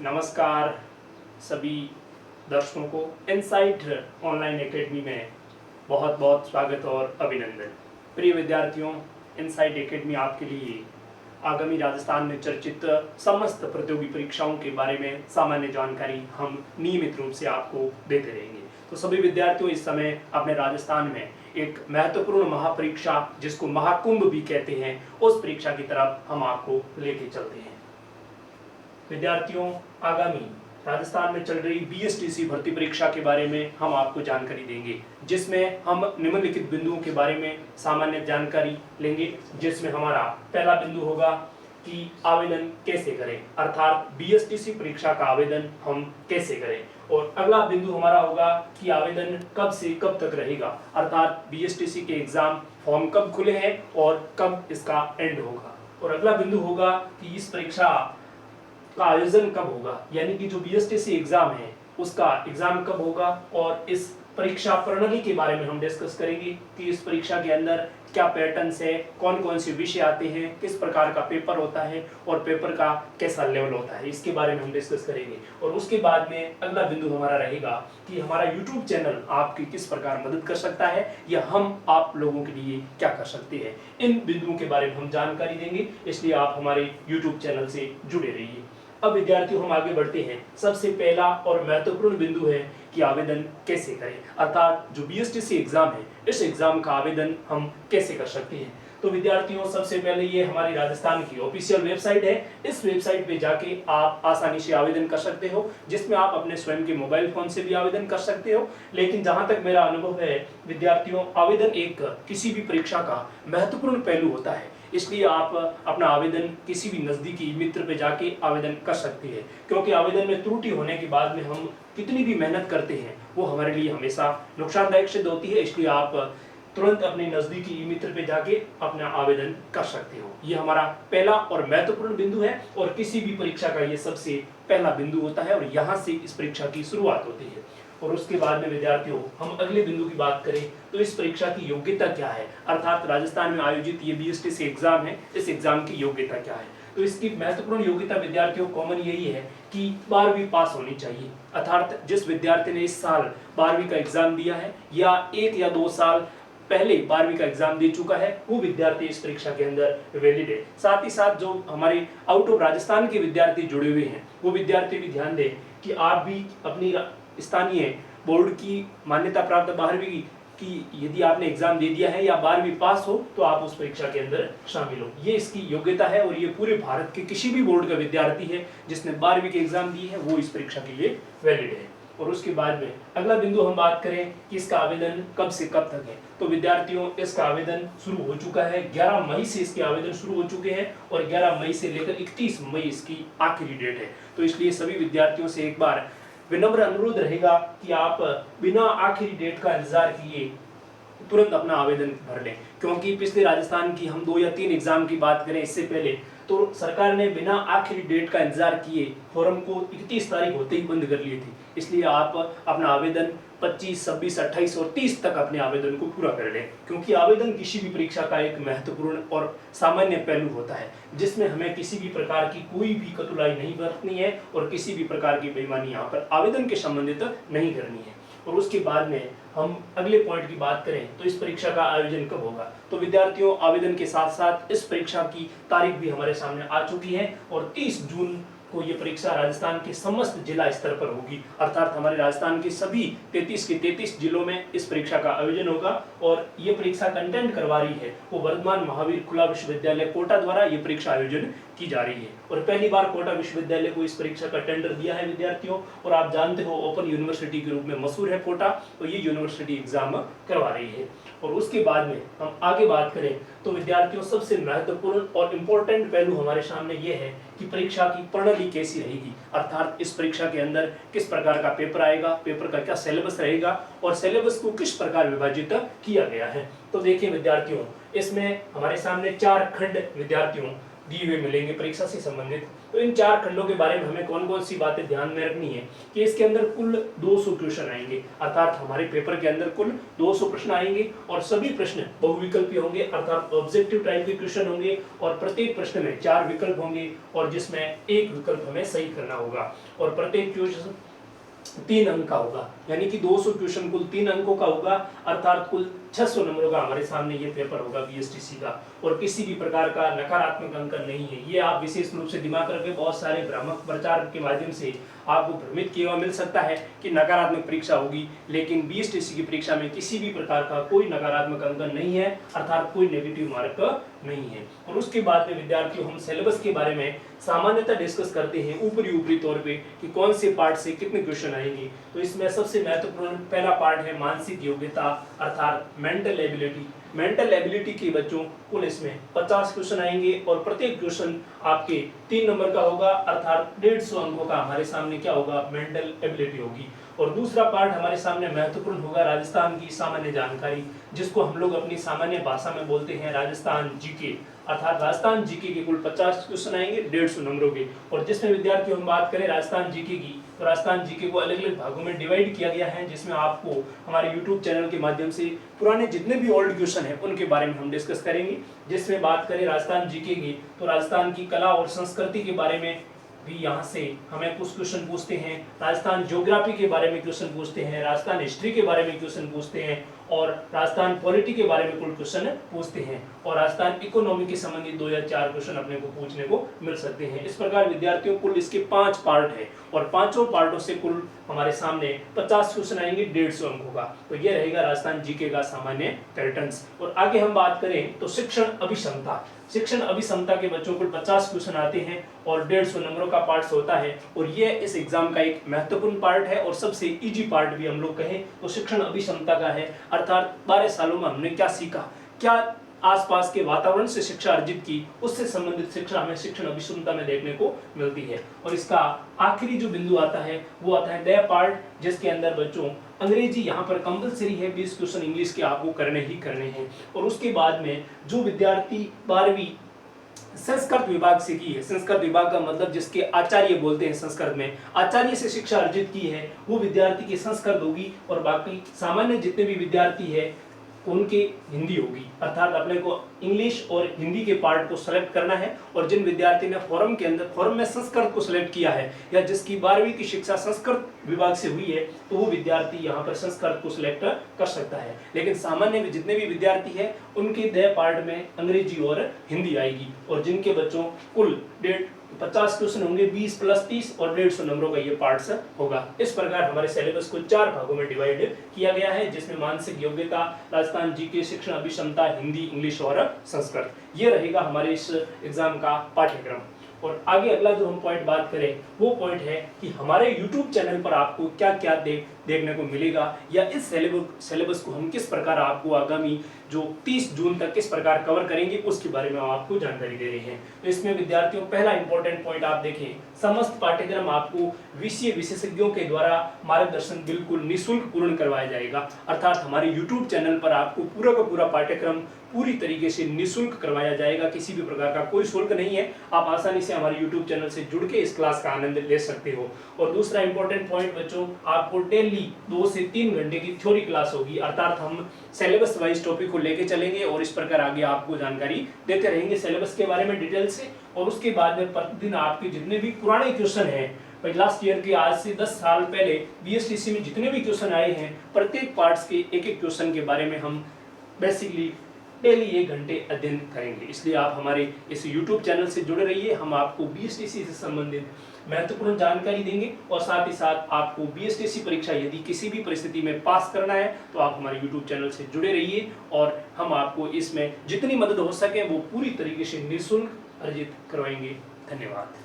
नमस्कार सभी दर्शकों को इनसाइट ऑनलाइन एकेडमी में बहुत बहुत स्वागत और अभिनंदन। प्रिय विद्यार्थियों, इनसाइट एकेडमी आपके लिए आगामी राजस्थान में चर्चित समस्त प्रतियोगी परीक्षाओं के बारे में सामान्य जानकारी हम नियमित रूप से आपको देते रहेंगे। तो सभी विद्यार्थियों, इस समय अपने राजस्थान में एक महत्वपूर्ण महापरीक्षा, जिसको महाकुंभ भी कहते हैं, उस परीक्षा की तरफ हम आपको लेके चलते हैं। विद्यार्थियों, आगामी राजस्थान में चल रही बीएसटीसी भर्ती परीक्षा के बारे में हम आपको जानकारी देंगे, जिसमें हम निम्नलिखित बिंदुओं के बारे में सामान्य जानकारी लेंगे। जिसमें हमारा पहला बिंदु होगा कि आवेदन कैसे करें, अर्थात बीएसटीसी परीक्षा का आवेदन हम कैसे करें। और अगला बिंदु हमारा होगा कि आवेदन कब से कब तक रहेगा, अर्थात बीएसटीसी के एग्जाम फॉर्म कब खुले हैं और कब इसका एंड होगा। और अगला बिंदु होगा कि इस परीक्षा का आयोजन कब होगा, यानी कि जो बीएसटीसी एग्जाम है उसका एग्जाम कब होगा। और इस परीक्षा प्रणाली के बारे में हम डिस्कस करेंगे कि इस परीक्षा के अंदर क्या पैटर्न्स है, कौन कौन से विषय आते हैं, किस प्रकार का पेपर होता है और पेपर का कैसा लेवल होता है, इसके बारे में हम डिस्कस करेंगे। और उसके बाद में अगला बिंदु हमारा रहेगा कि हमारा यूट्यूब चैनल आपकी किस प्रकार मदद कर सकता है या हम आप लोगों के लिए क्या कर सकते हैं। इन बिंदुओं के बारे में हम जानकारी देंगे, इसलिए आप हमारे यूट्यूब चैनल से जुड़े रहिए। अब विद्यार्थियों, हम आगे बढ़ते हैं। सबसे पहला और महत्वपूर्ण बिंदु है कि आवेदन कैसे करें, अर्थात जो बीएसटीसी एग्जाम है, इस एग्जाम का आवेदन हम कैसे कर सकते हैं। तो विद्यार्थियों, सबसे पहले ये हमारी राजस्थान की ऑफिशियल वेबसाइट है। इस वेबसाइट पे जाके आप आसानी से आवेदन कर सकते हो, जिसमें आप अपने स्वयं के मोबाइल फोन से भी आवेदन कर सकते हो। लेकिन जहां तक मेरा अनुभव है विद्यार्थियों, आवेदन एक किसी भी परीक्षा का महत्वपूर्ण पहलू होता है, इसलिए आप अपना आवेदन किसी भी नजदीकी मित्र पे जाके आवेदन कर सकते हैं। क्योंकि आवेदन में त्रुटि होने के बाद में हम कितनी भी मेहनत करते हैं वो हमारे लिए हमेशा नुकसानदायक सिद्ध होती है, इसलिए आप तुरंत अपने नजदीकी मित्र पे जाके अपना आवेदन कर सकते हो। ये हमारा पहला और महत्वपूर्ण बिंदु है और किसी भी परीक्षा का ये सबसे पहला बिंदु होता है और यहाँ से इस परीक्षा की शुरुआत होती है। और उसके बाद में विद्यार्थियों, हम अगले बिंदु की बात करें तो इस परीक्षा की योग्यता क्या है, अर्थात राजस्थान में आयोजित ये बीएसटीसी एग्जाम है, इस एग्जाम की योग्यता क्या है। तो इसकी महत्वपूर्ण योग्यता विद्यार्थियों कॉमन यही है कि 12वीं पास होनी चाहिए, अर्थात जिस विद्यार्थी ने इस साल 12वीं का एग्जाम दिया है या 1 या 2 साल पहले 12वीं का एग्जाम दे चुका है, वो विद्यार्थी इस परीक्षा के अंदर वैलिड है। साथ ही साथ जो हमारे आउट ऑफ राजस्थान के विद्यार्थी जुड़े हुए हैं, वो विद्यार्थी भी ध्यान दें कि आप भी अपनी स्थानीय बोर्ड की मान्यता प्राप्त 12वीं की यदि आपने एग्जाम दे दिया है या 12वीं पास हो तो आप उस परीक्षा के अंदर शामिल हो। ये इसकी योग्यता है और ये पूरे भारत के किसी भी बोर्ड का विद्यार्थी है जिसने 12वीं के एग्जाम दी है, वो इस परीक्षा के लिए वैलिड है। और उसके बाद में अगला बिंदु हम बात करें कि इसका आवेदन कब से कब तक है। तो विद्यार्थियों, इसका आवेदन शुरू हो चुका है, 11 मई से इसके आवेदन शुरू हो चुके हैं और 11 मई से लेकर 31 मई इसकी आखिरी डेट है। तो इसलिए सभी विद्यार्थियों से एक बार विनम्र अनुरोध रहेगा कि आप बिना आखिरी डेट का इंतजार किए तुरंत अपना आवेदन भर लें। क्योंकि पिछले राजस्थान की हम 2 या 3 एग्जाम की बात करें इससे पहले, तो सरकार ने बिना आखिरी डेट का इंतजार किए फॉर्म को 31 तारीख होते ही बंद कर लिए थे। इसलिए आप अपना आवेदन 25, 26, 28 और 30 तक अपने आवेदन को पूरा कर लें, क्योंकि आवेदन किसी भी परीक्षा का एक महत्वपूर्ण और सामान्य पहलू होता है, जिसमें हमें किसी भी प्रकार की कोई भी कतुलाई नहीं बरतनी है और किसी भी प्रकार की बेईमानी यहाँ पर आवेदन के संबंधित नहीं करनी है। और उसके बाद में हम अगले पॉइंट की बात करें तो इस परीक्षा का आयोजन कब होगा। तो विद्यार्थियों, आवेदन के साथ साथ इस परीक्षा की तारीख भी हमारे सामने आ चुकी है और 30 जून को ये परीक्षा राजस्थान के समस्त जिला स्तर पर होगी, अर्थात हमारे राजस्थान के सभी 33 के 33 जिलों में इस परीक्षा का आयोजन होगा। और ये परीक्षा कंटेंट करवा रही है वो वर्धमान महावीर खुला विश्वविद्यालय कोटा द्वारा ये परीक्षा आयोजन की जा रही है। और पहली बार कोटा विश्वविद्यालय को इस परीक्षा का टेंडर दिया है विद्यार्थियों। और आप जानते हो ओपन यूनिवर्सिटी के रूप में मशहूर है कोटा, तो ये यूनिवर्सिटी एग्जाम करवा रही है। और उसके बाद में हम आगे बात करें तो विद्यार्थियों, सबसे महत्वपूर्ण और इम्पोर्टेंट पहलू हमारे सामने ये है कि परीक्षा की प्रणाली कैसी रहेगी, अर्थात इस परीक्षा के अंदर किस प्रकार का पेपर आएगा, पेपर का क्या सिलेबस रहेगा और सिलेबस को किस प्रकार विभाजित किया गया है। तो देखिए विद्यार्थियों, इसमें हमारे सामने 4 खंड विद्यार्थियों दिए हुए मिलेंगे परीक्षा से संबंधित। तो इन 4 खंडों के बारे में हमें कौन कौन सी बातें ध्यान में रखनी है कि इसके अंदर कुल 200 क्वेश्चन आएंगे, अर्थात हमारे पेपर के अंदर कुल 200 प्रश्न आएंगे और सभी प्रश्न बहुविकल्पीय होंगे, अर्थात ऑब्जेक्टिव टाइप के क्वेश्चन होंगे और प्रत्येक प्रश्न में 4 विकल्प होंगे और जिसमें एक विकल्प हमें सही करना होगा और प्रत्येक क्वेश्चन 3 अंक का होगा, यानी कि 200 क्वेश्चन कुल 3 अंकों का होगा, अर्थात कुल 600 नंबरों का हमारे सामने ये पेपर होगा बीएसटीसी का और किसी भी प्रकार का नकारात्मक अंक नहीं है। ये आप विशेष रूप से दिमाग रखें, बहुत सारे भ्रामक प्रचार के माध्यम से आपको भ्रमित किया हुआ मिल सकता है कि नकारात्मक परीक्षा होगी, लेकिन बीएसटीसी की परीक्षा में किसी भी प्रकार का कोई नकारात्मक अंक नहीं है, अर्थात कोई नेगेटिव मार्क नहीं है। और उसके बाद में विद्यार्थियों हम सिलेबस के बारे में सामान्यतः डिस्कस करते हैं ऊपरी तौर पे कि कौन से पार्ट से कितने क्वेश्चन आएंगे। तो इसमें सबसे महत्वपूर्ण पहला पार्ट है मानसिक योग्यता, अर्थात मेंटल एबिलिटी। मेंटल एबिलिटी के बच्चों कुल इसमें 50 क्वेश्चन आएंगे और प्रत्येक क्वेश्चन आपके 3 नंबर का होगा, अर्थात 150 अंकों का हमारे सामने क्या होगा, मेंटल एबिलिटी होगी। और दूसरा पार्ट हमारे सामने महत्वपूर्ण होगा राजस्थान की सामान्य जानकारी, जिसको हम लोग अपनी सामान्य भाषा में बोलते हैं राजस्थान जीके, अर्थात राजस्थान जीके के कुल 50 क्वेश्चन आएंगे 150 नंबरों के। और जिसमें विद्यार्थियों हम बात करें राजस्थान जीके की, तो राजस्थान जीके को अलग अलग भागों में डिवाइड किया गया है, जिसमें आपको हमारे यूट्यूब चैनल के माध्यम से पुराने जितने भी ओल्ड क्वेश्चन है उनके बारे में हम डिस्कस करेंगे। जिसमें बात करें राजस्थान जीके की, तो राजस्थान की कला और संस्कृति के बारे में भी यहाँ से हमें कुछ क्वेश्चन पूछते हैं, राजस्थान ज्योग्राफी के बारे में क्वेश्चन पूछते हैं, राजस्थान हिस्ट्री के बारे में क्वेश्चन पूछते हैं और राजस्थान पॉलिटी के बारे में कुल क्वेश्चन पूछते हैं और राजस्थान इकोनॉमी के संबंधित 2 या 4 क्वेश्चन अपने को पूछने को मिल सकते हैं। इस प्रकार विद्यार्थियों कुल इसके 5 पार्ट है और पांचों पार्टों से कुल हमारे सामने 50 क्वेश्चन आएंगे 150 अंकों का। तो ये रहेगा राजस्थान जीके का सामान्य पैटर्न्स। और आगे हम बात करें तो शिक्षण अभिक्षमता, शिक्षण अभिक्षमता के बच्चों को 50 क्वेश्चन आते हैं और 150 नंबरों का पार्ट होता है और ये इस एग्जाम का एक महत्वपूर्ण पार्ट है और सबसे इजी पार्ट भी हम लोग कहें तो शिक्षण अभिक्षमता का है, अर्थात 12 सालों में हमने क्या सीखा, क्या आसपास के वातावरण से शिक्षा अर्जित की, उससे संबंधित शिक्षा हमें शिक्षण अभिक्षमता में देखने को मिलती है। और इसका आखिरी जो बिंदु आता है वो आता है द पार्ट, जिसके अंदर बच्चों अंग्रेजी यहाँ पर कंपलसरी है, 20 क्वेश्चन इंग्लिश के आपको करने ही करने हैं। और उसके बाद में जो विद्यार्थी 12वीं संस्कृत विभाग से की है, संस्कृत विभाग का मतलब जिसके आचार्य बोलते हैं संस्कृत में, आचार्य से शिक्षा अर्जित की है, वो विद्यार्थी की संस्कृत होगी और बाकी सामान्य जितने भी विद्यार्थी है उनकी हिंदी होगी, अर्थात अपने को इंग्लिश और हिंदी के पार्ट को सेलेक्ट करना है। और जिन विद्यार्थी ने फॉरम में संस्कृत को सिलेक्ट किया है या जिसकी 12वीं की शिक्षा संस्कृत विभाग से हुई है तो वो विद्यार्थी यहाँ पर संस्कृत को सिलेक्ट कर सकता है। लेकिन सामान्य में जितने भी विद्यार्थी है उनके द पार्ट में अंग्रेजी और हिंदी आएगी और जिनके बच्चों कुल 50 क्वेश्चन होंगे, 20 + 30 और 150 नंबरों का ये पार्ट्स होगा। इस प्रकार हमारे सिलेबस को 4 भागों में डिवाइड किया गया है, जिसमें मानसिक योग्यता, राजस्थान जीके, शिक्षण अभिक्षमता, हिंदी, इंग्लिश और संस्कृत, ये रहेगा हमारे इस एग्जाम का पाठ्यक्रम। और आगे अगला जो हम पॉइंट बात करें वो पॉइंट है कि हमारे YouTube चैनल पर आपको क्या क्या देखने को मिलेगा या इस सिलेबस को हम किस प्रकार आपको आगामी जो 30 जून तक किस प्रकार कवर करेंगे उसके बारे में हम आपको जानकारी दे रहे हैं। तो इसमें विद्यार्थियों पहला इंपॉर्टेंट पॉइंट आप देखें, समस्त पाठ्यक्रम आपको विषय विशेषज्ञों के द्वारा मार्गदर्शन बिल्कुल निःशुल्क पूर्ण करवाया जाएगा, अर्थात हमारे YouTube चैनल पर आपको पूरा का पूरा पाठ्यक्रम पूरी तरीके से निःशुल्क करवाया जाएगा, किसी भी प्रकार का कोई शुल्क नहीं है। आप आसानी से हमारे YouTube चैनल से जुड़ के इस क्लास का आनंद ले सकते हो। और दूसरा इंपॉर्टेंट पॉइंट बच्चों, आपको डेली 2 से 3 घंटे की थ्योरी क्लास होगी, अर्थात हम सिलेबस वाइज टॉपिक को लेके चलेंगे और इस प्रकार आगे आपको जानकारी देते रहेंगे सिलेबस के बारे में डिटेल से। और उसके बाद में प्रतिदिन आपके जितने भी पुराने क्वेश्चन हैं लास्ट ईयर के, आज से 10 साल पहले बीएसटीसी में जितने भी क्वेश्चन आए हैं, प्रत्येक पार्ट्स के एक क्वेश्चन के बारे में हम बेसिकली डेली 1 घंटे अध्ययन करेंगे। इसलिए आप हमारे इस YouTube चैनल से जुड़े रहिए, हम आपको बीएसटीसी से संबंधित महत्वपूर्ण जानकारी देंगे और साथ ही साथ आपको बीएसटीसी परीक्षा यदि किसी भी परिस्थिति में पास करना है तो आप हमारे YouTube चैनल से जुड़े रहिए और हम आपको इसमें जितनी मदद हो सके वो पूरी तरीके से निःशुल्क अर्जित करवाएंगे। धन्यवाद।